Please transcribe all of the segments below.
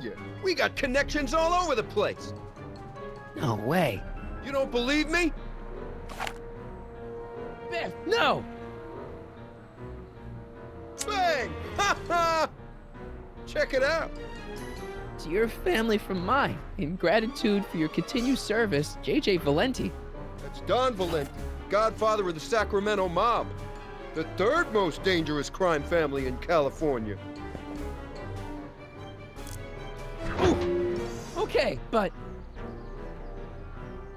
California. We got connections all over the place. No way. You don't believe me? Biff, no! Bang! Ha ha! Check it out. To your family from mine, in gratitude for your continued service, J.J. Valenti. That's Don Valenti, godfather of the Sacramento mob. The third most dangerous crime family in California. Ooh. Okay, but...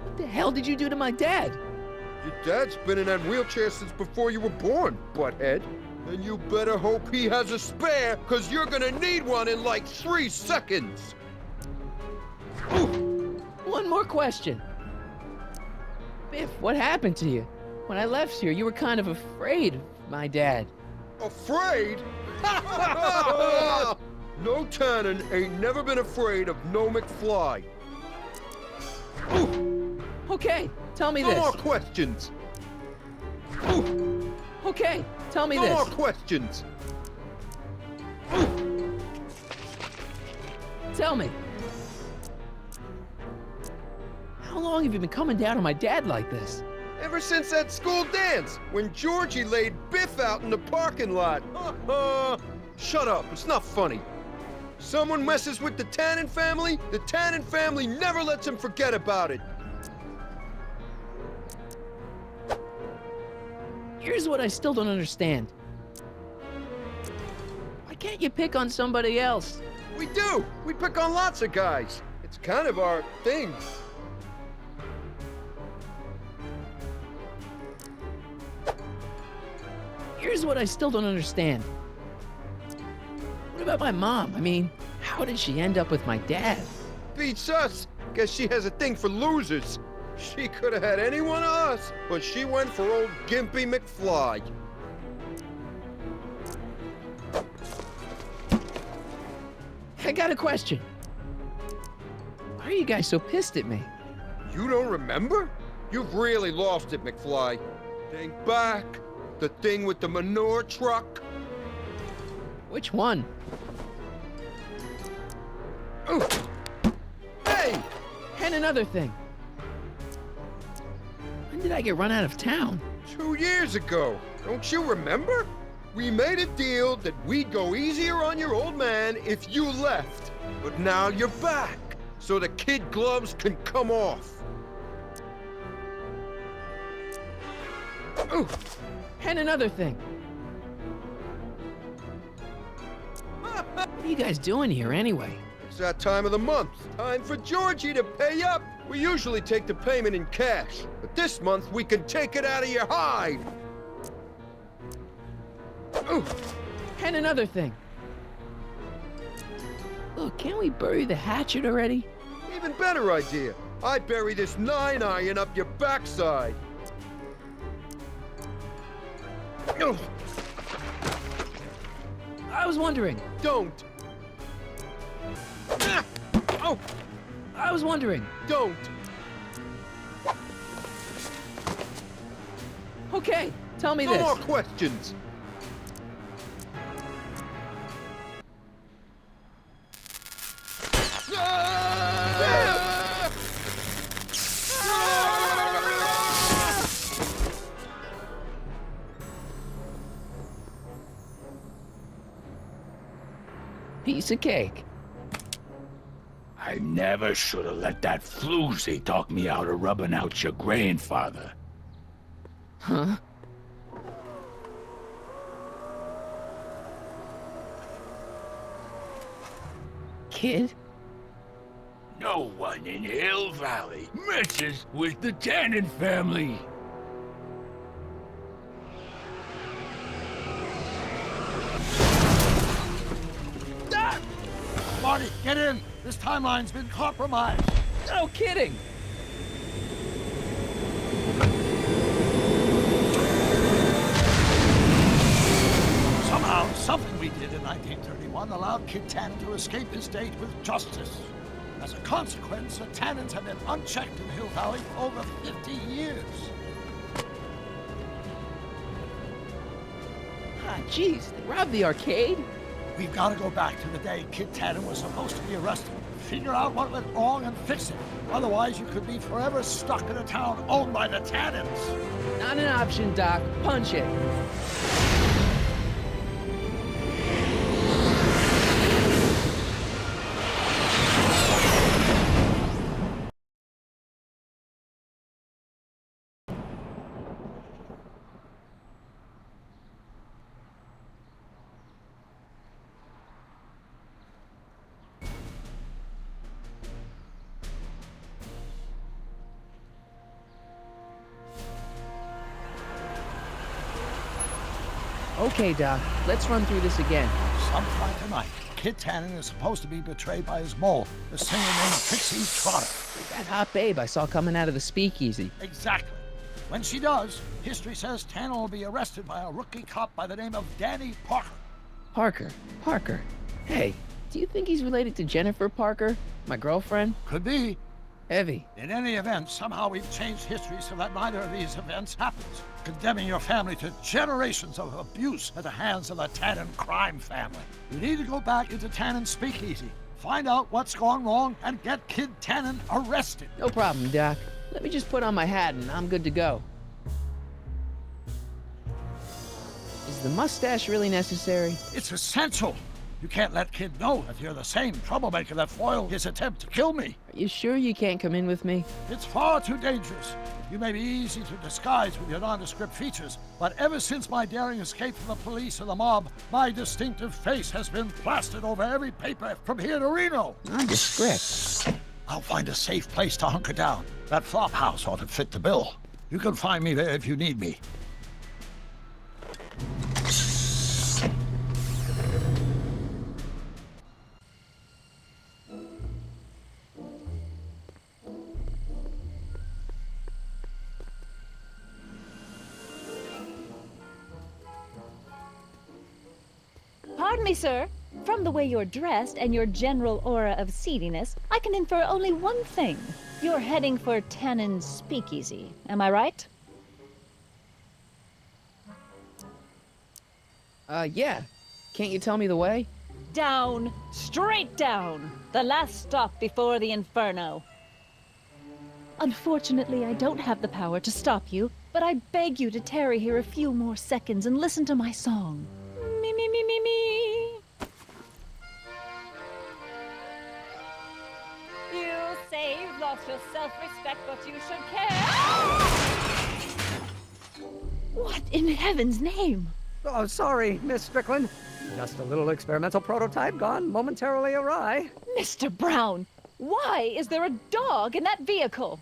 what the hell did you do to my dad? Your dad's been in that wheelchair since before you were born, butthead. And you better hope he has a spare, because you're gonna need one in like 3 seconds. Ooh. One more question. Biff, what happened to you? When I left here, you were kind of afraid of my dad. Afraid? No Tannen ain't never been afraid of no McFly. Ooh. Okay, tell me No this. more questions. Ooh. Okay, tell me No this. more questions. Ooh. Tell me. How long have you been coming down on my dad like this? Ever since that school dance, when Georgie laid Biff out in the parking lot. Shut up, it's not funny. Someone messes with the Tannen family never lets him forget about it. Here's what I still don't understand. Why can't you pick on somebody else? We do. We pick on lots of guys. It's kind of our thing. Here's what I still don't understand. What about my mom? I mean, how did she end up with my dad? Beats us. Guess she has a thing for losers. She could have had any one of us, but she went for old Gimpy McFly. I got a question. Why are you guys so pissed at me? You don't remember? You've really lost it, McFly. Think back. The thing with the manure truck. Which one? Ooh. Hey! And another thing. When did I get run out of town? 2 years ago. Don't you remember? We made a deal that we'd go easier on your old man if you left. But now you're back, so the kid gloves can come off. Ooh. And another thing. What are you guys doing here anyway? It's that time of the month. Time for Georgie to pay up. We usually take the payment in cash, but this month we can take it out of your hide. Ooh. And another thing. Look, can't we bury the hatchet already? Even better idea. I bury this 9-iron up your backside. Ugh. I was wondering. Don't. Ah! Oh, I was wondering. don't. Okay, tell me No this. more questions. Ah! Piece of cake. I never should have let that floozy talk me out of rubbing out your grandfather. Huh? Kid? No one in Hill Valley messes with the Tannen family. Ah! Marty, get in! This timeline's been compromised. No kidding. Somehow, something we did in 1931 allowed Kid Tannen to escape his fate with justice. As a consequence, the Tannens have been unchecked in Hill Valley for over 50 years. Ah, jeez, they robbed the arcade? We've got to go back to the day Kid Tannen was supposed to be arrested. Figure out what went wrong and fix it. Otherwise, you could be forever stuck in a town owned by the Tannens. Not an option, Doc. Punch it. Okay, Doc. Let's run through this again. Sometime tonight, Kid Tannen is supposed to be betrayed by his mole, the singer named Trixie Trotter. That hot babe I saw coming out of the speakeasy. Exactly. When she does, history says Tannen will be arrested by a rookie cop by the name of Danny Parker. Parker. Hey, do you think he's related to Jennifer Parker, my girlfriend? Could be. Heavy. In any event, somehow we've changed history so that neither of these events happens, condemning your family to generations of abuse at the hands of the Tannen crime family. You need to go back into Tannen's speakeasy, find out what's gone wrong, and get Kid Tannen arrested. No problem, Doc. Let me just put on my hat and I'm good to go. Is the mustache really necessary? It's essential. You can't let Kid know that you're the same troublemaker that foiled his attempt to kill me. Are you sure you can't come in with me? It's far too dangerous. You may be easy to disguise with your nondescript features, but ever since my daring escape from the police and the mob, my distinctive face has been plastered over every paper from here to Reno. Nondescript. I'll find a safe place to hunker down. That flop house ought to fit the bill. You can find me there if you need me. Pardon me, sir. From the way you're dressed and your general aura of seediness, I can infer only one thing. You're heading for Tannen's speakeasy. Am I right? Yeah. Can't you tell me the way? Down. Straight down. The last stop before the Inferno. Unfortunately, I don't have the power to stop you, but I beg you to tarry here a few more seconds and listen to my song. Me, me, me, me, me. You say you've lost your self-respect, but you should care. What in heaven's name? Oh, sorry, Miss Strickland. Just a little experimental prototype gone momentarily awry. Mr. Brown, why is there a dog in that vehicle?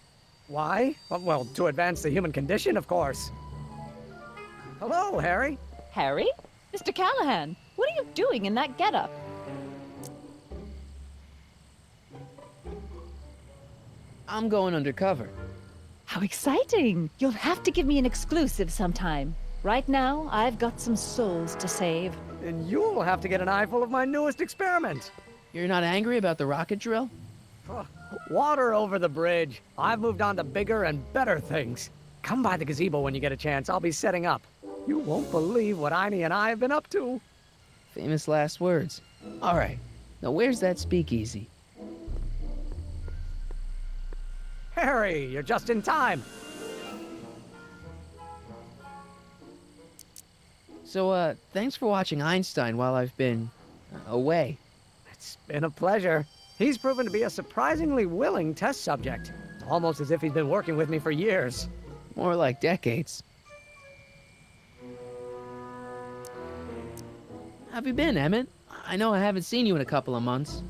Why? Well, to advance the human condition, of course. Hello, Harry. Harry? Mr. Callahan, what are you doing in that getup? I'm going undercover. How exciting! You'll have to give me an exclusive sometime. Right now, I've got some souls to save. And you'll have to get an eyeful of my newest experiment. You're not angry about the rocket drill? Water over the bridge. I've moved on to bigger and better things. Come by the gazebo when you get a chance. I'll be setting up. You won't believe what Einie and I have been up to. Famous last words. All right. Now where's that speakeasy? Harry, you're just in time. So, thanks for watching Einstein while I've been away. It's been a pleasure. He's proven to be a surprisingly willing test subject. It's almost as if he's been working with me for years. More like decades. How have you been, Emmett? I know I haven't seen you in a couple of months.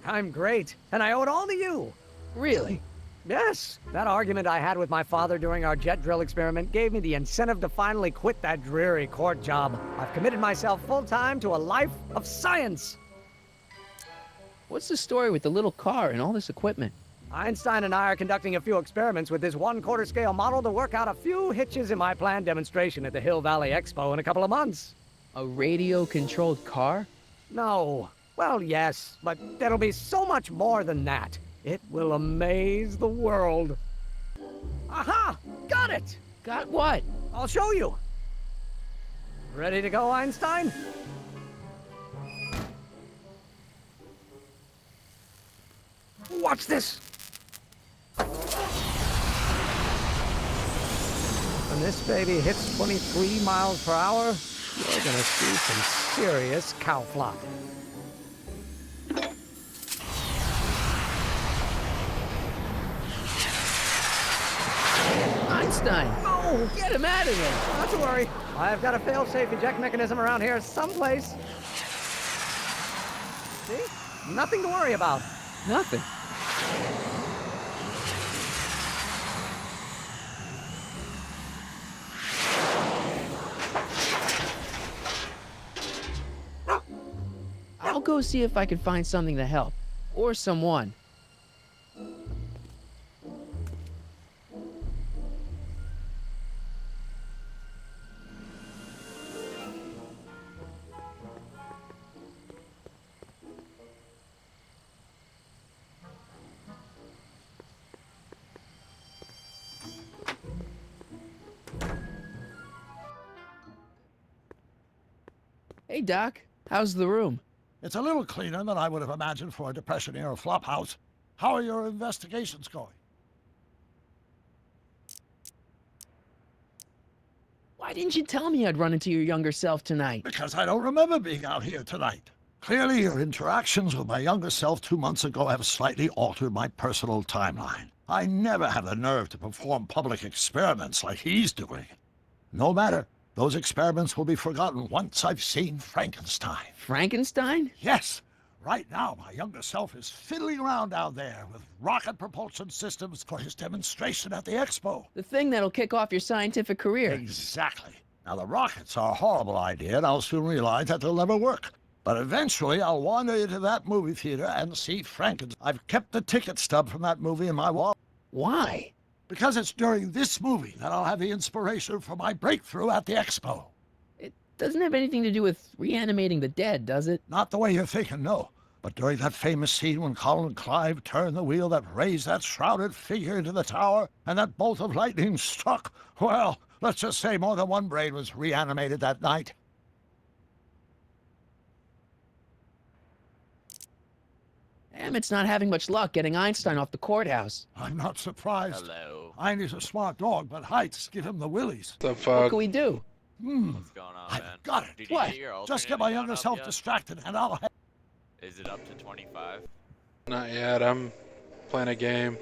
I'm great, and I owe it all to you. Really? Yes, that argument I had with my father during our jet drill experiment gave me the incentive to finally quit that dreary court job. I've committed myself full-time to a life of science. What's the story with the little car and all this equipment? Einstein and I are conducting a few experiments with this 1/4 scale model to work out a few hitches in my planned demonstration at the Hill Valley Expo in a couple of months. A radio-controlled car? No. Well, yes, but it'll be so much more than that. It will amaze the world. Aha! Got it! Got what? I'll show you. Ready to go, Einstein? Watch this! When this baby hits 23 miles per hour, you're gonna see some serious cow flop. Einstein! Oh, Get him out of there! not to worry. I've got a fail-safe eject mechanism around here someplace. See? Nothing to worry about. Nothing. I'll go see if I can find something to help. Or someone. Hey, Doc. How's the room? It's a little cleaner than I would have imagined for a Depression-era flophouse. How are your investigations going? Why didn't you tell me I'd run into your younger self tonight? Because I don't remember being out here tonight. Clearly, your interactions with my younger self 2 months ago have slightly altered my personal timeline. I never have the nerve to perform public experiments like he's doing. No matter. Those experiments will be forgotten once I've seen Frankenstein. Frankenstein? Yes. Right now, my younger self is fiddling around down there with rocket propulsion systems for his demonstration at the expo. The thing that'll kick off your scientific career. Exactly. Now, the rockets are a horrible idea, and I'll soon realize that they'll never work. But eventually, I'll wander into that movie theater and see Frankenstein. I've kept the ticket stub from that movie in my wallet. Why? Because it's during this movie that I'll have the inspiration for my breakthrough at the expo. It doesn't have anything to do with reanimating the dead, does it? Not the way you're thinking, no. But during that famous scene when Colin Clive turned the wheel that raised that shrouded figure into the tower, and that bolt of lightning struck, well, let's just say more than one brain was reanimated that night. Emmett's not having much luck getting Einstein off the courthouse. I'm not surprised. Hello. Einstein's a smart dog, but heights give him the willies. The What fuck? can we do? What's going on, I've man? got it. Did you What? get your Just get alternate my account younger up self yet? distracted, and I'll have... Is it up to 25? Not yet. I'm playing a game.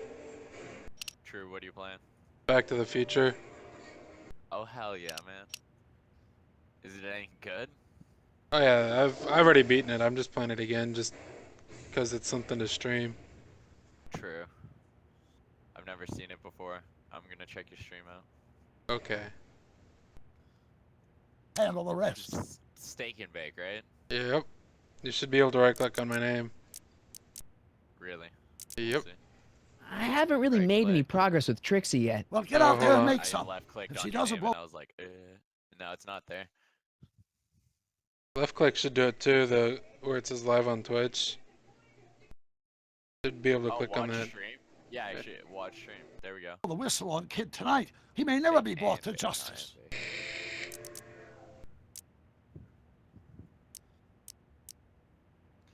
True, what are you playing? Back to the Future. Oh, hell yeah, man. Is it any good? Oh yeah, I've already beaten it. I'm just playing it again just because it's something to stream. True. I've never seen it before. I'm gonna check your stream out. Okay. handle the rest. Just steak and bake, right? Yep. You should be able to right click on my name. Really? Yep. See? I haven't really Right made any click. progress with Trixie yet. Well, get out there and Uh-huh. make I some. left clicked If on she your doesn't name and I was like, no, it's not there. Left click should do it too, where it says live on Twitch. Should be able to Oh, click watch on that. stream? Yeah, I should watch stream. There we go. The whistle on Kid tonight. He may never be brought to And bake, justice. and bake.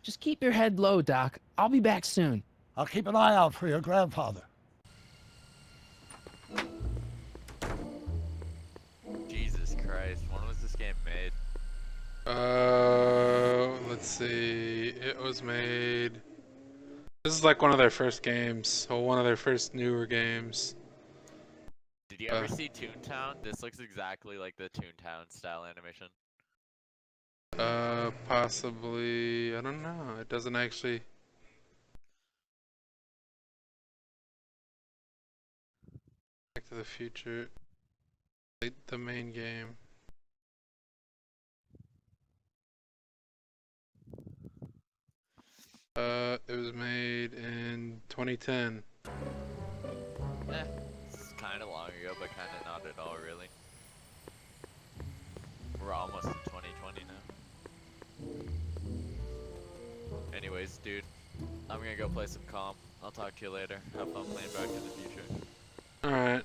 Just keep your head low, Doc. I'll be back soon. I'll keep an eye out for your grandfather. Jesus Christ, when was this game made? Let's see. It was made. This is like one of their first games, or one of their first newer games. Did you ever see Toontown? This looks exactly like the Toontown style animation. Possibly. I don't know. It doesn't actually. Back to the Future. The main game. It was made in 2010. It's kind of long ago, but kind of not at all, really. We're almost in 2020 now. Anyways, dude, I'm gonna go play some comp. I'll talk to you later. Have fun playing Back to the Future. Alright.